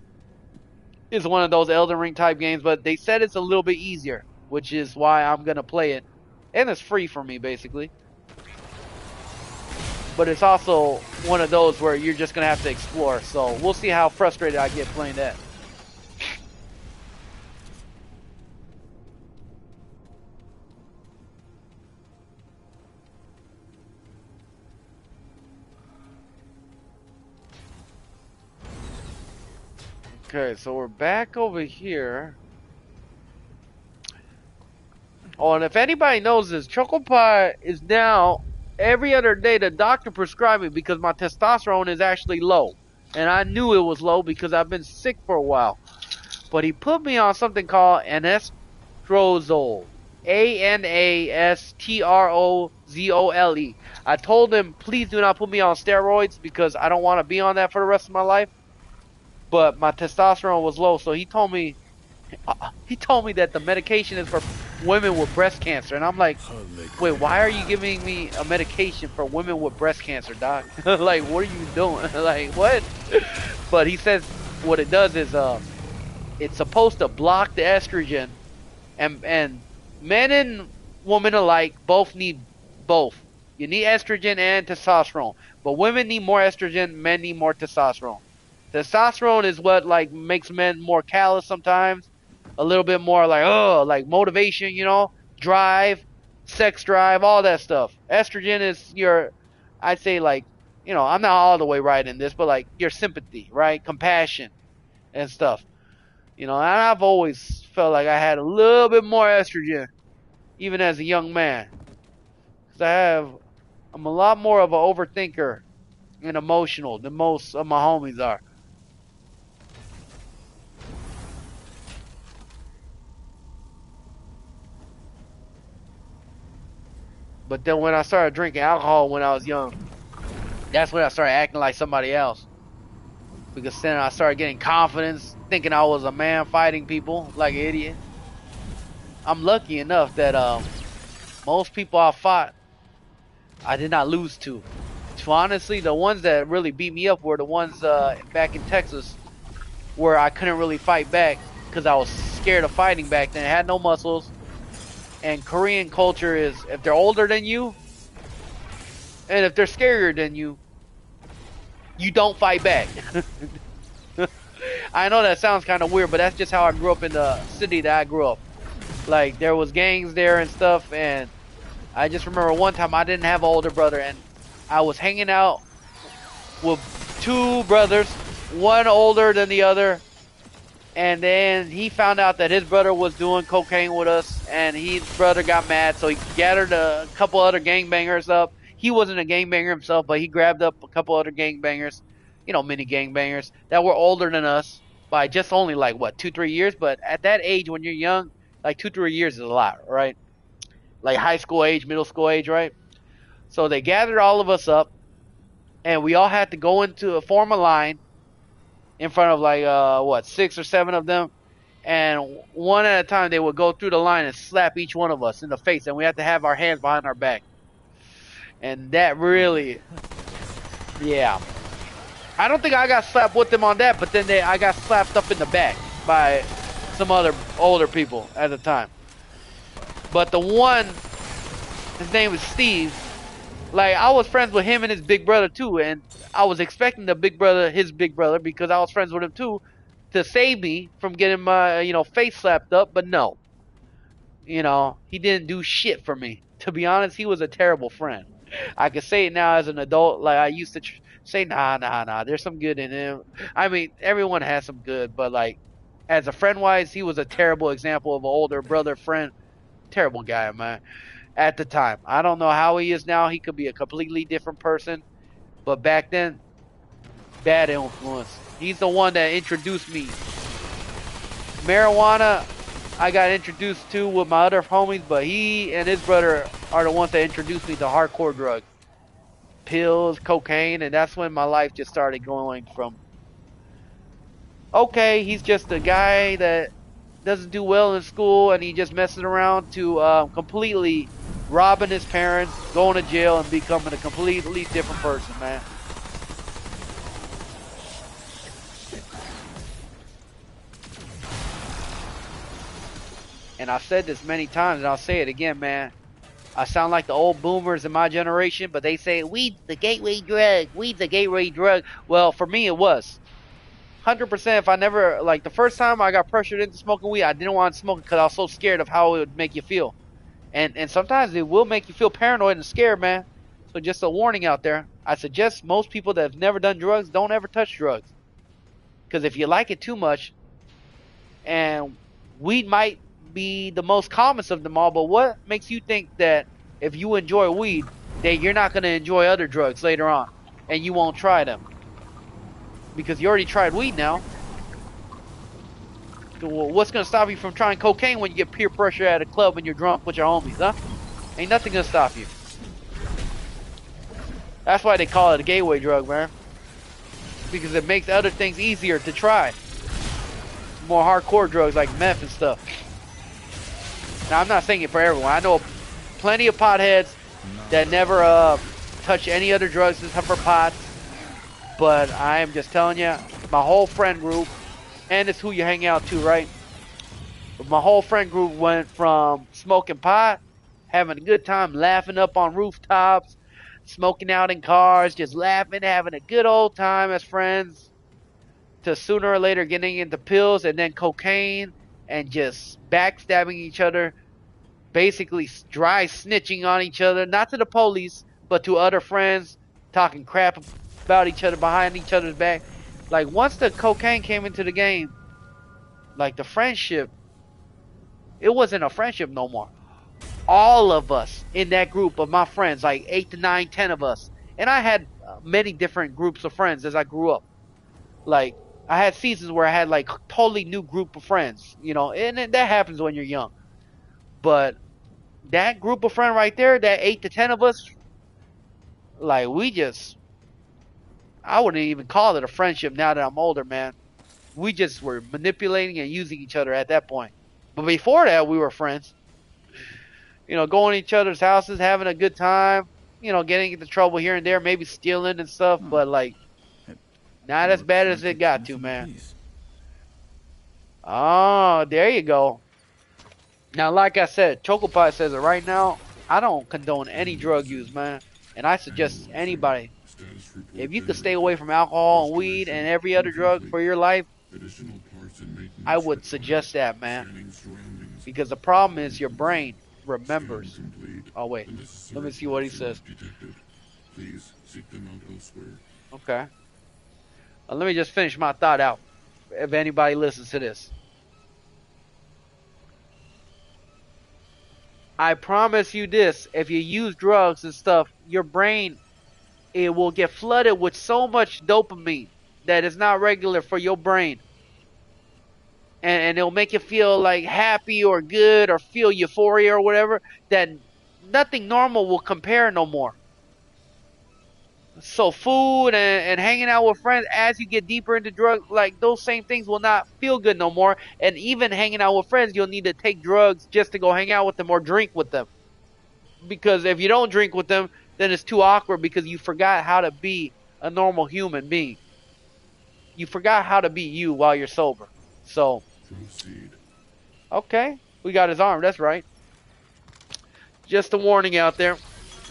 [SPEAKER 1] is one of those Elden Ring type games, but they said it's a little bit easier, which is why I'm gonna play it. And it's free for me, basically. But it's also one of those where you're just gonna have to explore, so we'll see how frustrated I get playing that. Okay, so we're back over here. Oh, and if anybody knows this, Choco Pie is now every other day the doctor prescribed me because my testosterone is actually low. And I knew it was low because I've been sick for a while. But he put me on something called anastrozole. Anastrozole. I told him, please do not put me on steroids because I don't want to be on that for the rest of my life. But my testosterone was low, so he told me that the medication is for women with breast cancer, and I'm like, wait, why are you giving me a medication for women with breast cancer, doc? Like, what are you doing? Like, what? But he says what it does is it's supposed to block the estrogen, and men and women alike both need both. You need estrogen and testosterone, but women need more estrogen, men need more testosterone. Testosterone is what like makes men more callous sometimes, a little bit more like motivation, you know, drive, sex drive, all that stuff. Estrogen is your, I'd say like, you know, I'm not all the way right in this, but like your sympathy, right, compassion and stuff. You know, and I've always felt like I had a little bit more estrogen, even as a young man, because I'm a lot more of an overthinker and emotional than most of my homies are. But then when I started drinking alcohol when I was young, that's when I started acting like somebody else. Because then I started getting confidence, thinking I was a man fighting people like an idiot. I'm lucky enough that most people I fought, I did not lose to. So honestly, the ones that really beat me up were the ones back in Texas where I couldn't really fight back. because I was scared of fighting back then. I had no muscles. And Korean culture is if they're older than you and if they're scarier than you don't fight back. I know that sounds kind of weird, but that's just how I grew up in the city that I grew up. Like, there was gangs there and stuff, and I just remember one time I didn't have an older brother, and I was hanging out with two brothers, one older than the other, and then he found out that his brother was doing cocaine with us, and his brother got mad, so he gathered a couple other gangbangers up. He wasn't a gangbanger himself, but he grabbed up a couple other gangbangers, mini gangbangers that were older than us by just only like what 2-3 years. But at that age, when you're young, like 2-3 years is a lot, right? Like high school age, middle school age, right? So they gathered all of us up, and we all had to go into form a line in front of like 6 or 7 of them, and one at a time they would go through the line and slap each one of us in the face, and we had to have our hands behind our back. And that really, yeah. I don't think I got slapped with them on that, but then I got slapped up in the back by some other older people at the time. But the one, his name was Steve. Like, I was friends with him and his big brother too, and I was expecting his big brother, because I was friends with him too, to save me from getting my, face slapped up. But no, he didn't do shit for me. To be honest, he was a terrible friend. I can say it now as an adult. Like, I used to say, nah, there's some good in him. I mean, everyone has some good, but like, as a friend-wise, he was a terrible example of an older brother friend. Terrible guy, man. At the time, I don't know how he is now. He could be a completely different person, but back then, bad influence. He's the one that introduced me. Marijuana, I got introduced to with my other homies, but he and his brother are the ones that introduced me to hardcore drugs. Pills, cocaine, and that's when my life just started going from, okay, he's just a guy that doesn't do well in school and he just messing around, to completely robbing his parents, going to jail, and becoming a completely different person, man. And I've said this many times, and I'll say it again, man. I sound like the old boomers in my generation, but they say, weed's the gateway drug. Weed's the gateway drug. Well, for me, it was. 100%. If I never, like, the first time I got pressured into smoking weed, I didn't want to smoke it because I was so scared of how it would make you feel. And sometimes it will make you feel paranoid and scared, man. So just a warning out there. I suggest most people that have never done drugs don't ever touch drugs. Because if you like it too much, and weed might be the most commonest of them all, but what makes you think that if you enjoy weed, that you're not going to enjoy other drugs later on, and you won't try them? Because you already tried weed now. So what's going to stop you from trying cocaine when you get peer pressure at a club and you're drunk with your homies, huh? Ain't nothing going to stop you. That's why they call it a gateway drug, man. Because it makes other things easier to try. More hardcore drugs like meth and stuff. Now, I'm not saying it for everyone. I know plenty of potheads that never touch any other drugs except for pot. But I am just telling you, my whole friend group, and it's who you hang out to, right? But my whole friend group went from smoking pot, having a good time, laughing up on rooftops, smoking out in cars, just laughing, having a good old time as friends, to sooner or later getting into pills and then cocaine and just backstabbing each other, basically dry snitching on each other, not to the police, but to other friends, talking crap about each other behind each other's back. Like, once the cocaine came into the game, like, the friendship, it wasn't a friendship no more. All of us in that group of my friends, like 8 to 9, 10 of us, and I had many different groups of friends as I grew up. Like, I had seasons where I had like totally new group of friends, and that happens when you're young. But that group of friends right there, that 8 to 10 of us, like, I wouldn't even call it a friendship now that I'm older, man. We just were manipulating and using each other at that point. But before that, we were friends. Going to each other's houses, having a good time, getting into trouble here and there, maybe stealing and stuff, but like, not as bad as it got to, man. Oh, there you go. Now, like I said, Chocopie says it right now. I don't condone any drug use, man. And I suggest
[SPEAKER 2] Acknowledging.
[SPEAKER 1] anybody,
[SPEAKER 2] Status
[SPEAKER 1] if
[SPEAKER 2] report
[SPEAKER 1] you could stay
[SPEAKER 2] generated.
[SPEAKER 1] away from alcohol and weed and
[SPEAKER 2] Restoration
[SPEAKER 1] every other drug
[SPEAKER 2] incomplete.
[SPEAKER 1] for your life,
[SPEAKER 2] Additional parts and
[SPEAKER 1] I
[SPEAKER 2] maintenance
[SPEAKER 1] would
[SPEAKER 2] required.
[SPEAKER 1] suggest that, man.
[SPEAKER 2] Scanning surroundings.
[SPEAKER 1] Because the problem is your
[SPEAKER 2] Incomplete.
[SPEAKER 1] brain
[SPEAKER 2] Scan
[SPEAKER 1] remembers.
[SPEAKER 2] complete.
[SPEAKER 1] Oh, wait.
[SPEAKER 2] The
[SPEAKER 1] Let me
[SPEAKER 2] necessary
[SPEAKER 1] see what he
[SPEAKER 2] parts are
[SPEAKER 1] says.
[SPEAKER 2] not detected. Please seek them out elsewhere.
[SPEAKER 1] Okay. Let me just finish my thought out if anybody listens to this. I promise you this, if you use drugs and stuff, your brain, it will get flooded with so much dopamine that is not regular for your brain. And it'll make you feel like happy or good or feel euphoria or whatever, that nothing normal will compare no more. So food and hanging out with friends as you get deeper into drugs, like those same things will not feel good no more. And even hanging out with friends, you'll need to take drugs just to go hang out with them or drink with them. Because if you don't drink with them, then it's too awkward because you forgot how to be a normal human being. You forgot how to be you while you're sober. So,
[SPEAKER 2] Proceed.
[SPEAKER 1] okay, we got his arm. That's right. Just a warning out there.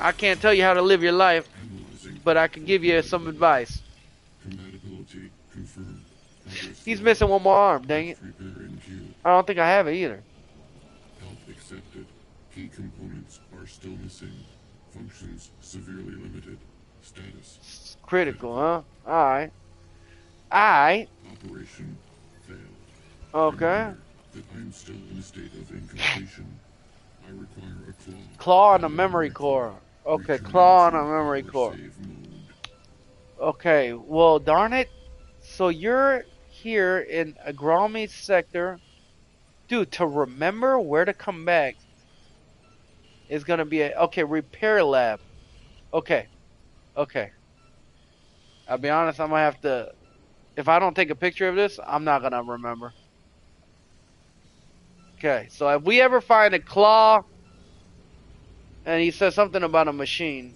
[SPEAKER 1] I can't tell you how to live your life,
[SPEAKER 2] Analyzing.
[SPEAKER 1] but I can give you some advice.
[SPEAKER 2] Compatibility confirmed. Progress
[SPEAKER 1] He's
[SPEAKER 2] failed.
[SPEAKER 1] missing one more arm, dang it.
[SPEAKER 2] Repair in queue.
[SPEAKER 1] I don't think I have it either.
[SPEAKER 2] Help accepted. Key components are still missing. Functions severely limited. Status.
[SPEAKER 1] It's critical, huh? Alright. Alright.
[SPEAKER 2] Operation failed.
[SPEAKER 1] Okay.
[SPEAKER 2] Reminder that I am still in a state of incompletion. I require a claw.
[SPEAKER 1] Claw on
[SPEAKER 2] and
[SPEAKER 1] the
[SPEAKER 2] a
[SPEAKER 1] memory core. Okay,
[SPEAKER 2] Returning
[SPEAKER 1] claw on
[SPEAKER 2] to
[SPEAKER 1] the memory
[SPEAKER 2] power
[SPEAKER 1] core.
[SPEAKER 2] save mode.
[SPEAKER 1] Okay, well, darn it. So you're here in Agrami sector. Dude, to remember where to come back is going to be a... Okay, repair lab. Okay, okay. I'll be honest, I'm going to have to... If I don't take a picture of this, I'm not going to remember. Okay, so if we ever find a claw... And he says something about a machine.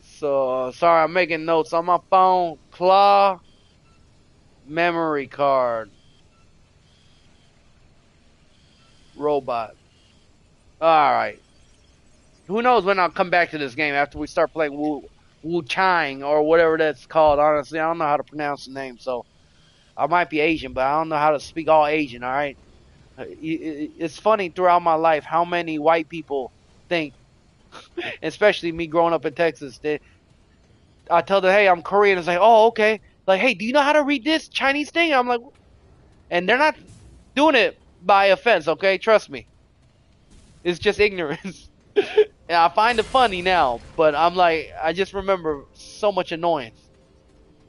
[SPEAKER 1] So, sorry, I'm making notes on my phone. Claw... Memory card. Robot. Alright. Who knows when I'll come back to this game after we start playing Wu Chang or whatever that's called. Honestly, I don't know how to pronounce the name, so I might be Asian, but I don't know how to speak all Asian, alright? It's funny throughout my life how many white people think, especially me growing up in Texas, that I tell them, hey, I'm Korean. It's like, oh, okay. Like, hey, do you know how to read this Chinese thing? I'm like, and they're not doing it by offense, okay? Trust me. It's just ignorance. And I find it funny now, but I'm like, I just remember so much annoyance.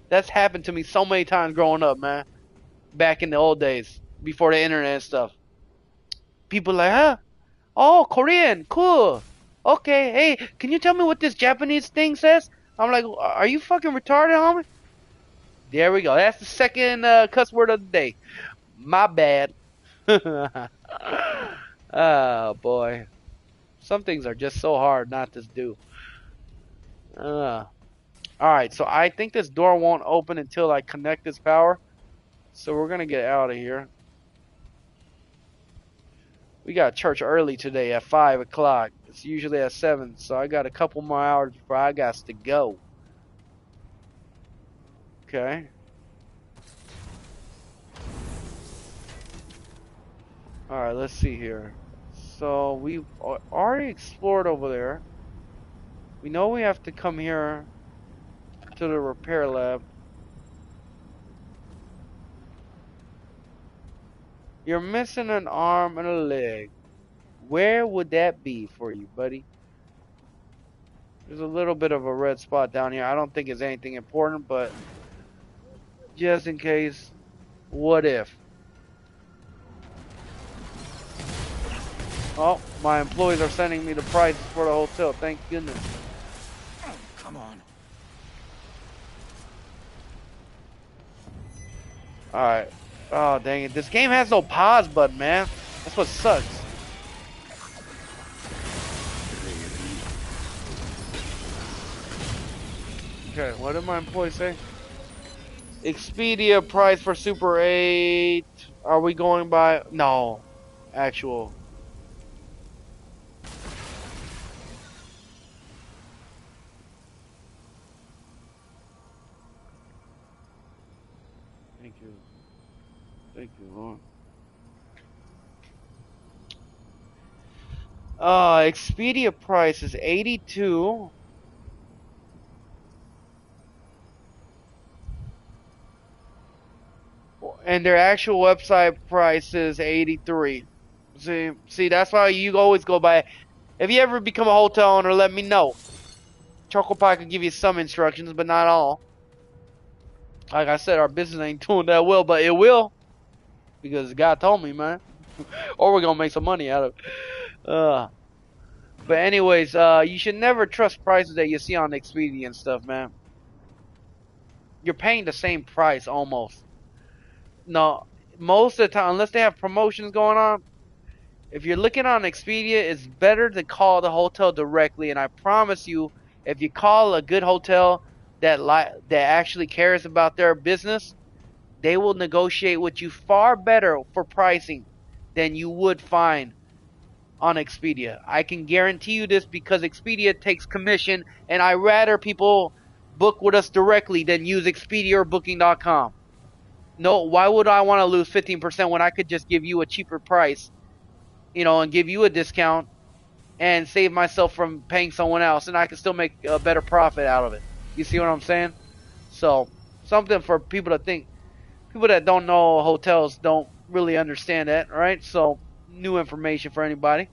[SPEAKER 1] That's happened to me so many times growing up, man. Back in the old days, before the internet and stuff. People like, huh? Oh, Korean, cool. Okay, hey, can you tell me what this Japanese thing says? I'm like, are you fucking retarded, homie? There we go. That's the second cuss word of the day. My bad. Oh, boy. Some things are just so hard not to do. Alright, so I think this door won't open until I connect this power. So we're going to get out of here. We got church early today at 5 o'clock. It's usually at 7, so I got a couple more hours before I got to go. Okay. Alright, let's see here. So we've already explored over there. We know we have to come here to the repair lab. You're missing an arm and a leg. Where would that be for you, buddy? There's a little bit of a red spot down here. I don't think it's anything important, but just in case, what if? Oh, my employees are sending me the prices for the hotel. Thank goodness.
[SPEAKER 3] Oh, come on.
[SPEAKER 1] Alright. Oh, dang it. This game has no pause button, man. That's what sucks. Okay, what did my employee say? Expedia price for Super 8. Are we going by? No. Actual. Thank you. Thank you, Lord. Expedia price is 82. And their actual website price is 83. See, that's why you always go by. If you ever become a hotel owner, let me know. Choco Pie could give you some instructions, but not all. Like I said, our business ain't doing that well, but it will. Because God told me, man. Or we're gonna make some money out of it. But anyways, you should never trust prices that you see on Expedia and stuff, man. You're paying the same price almost. No, most of the time, unless they have promotions going on, if you're looking on Expedia, it's better to call the hotel directly. And I promise you, if you call a good hotel that actually cares about their business, they will negotiate with you far better for pricing than you would find on Expedia. I can guarantee you this because Expedia takes commission, and I rather people book with us directly than use Expedia or Booking.com. No, why would I want to lose 15% when I could just give you a cheaper price, and give you a discount and save myself from paying someone else, and I can still make a better profit out of it. You see what I'm saying? So, something for people to think. People that don't know hotels don't really understand that, right? So, new information for anybody.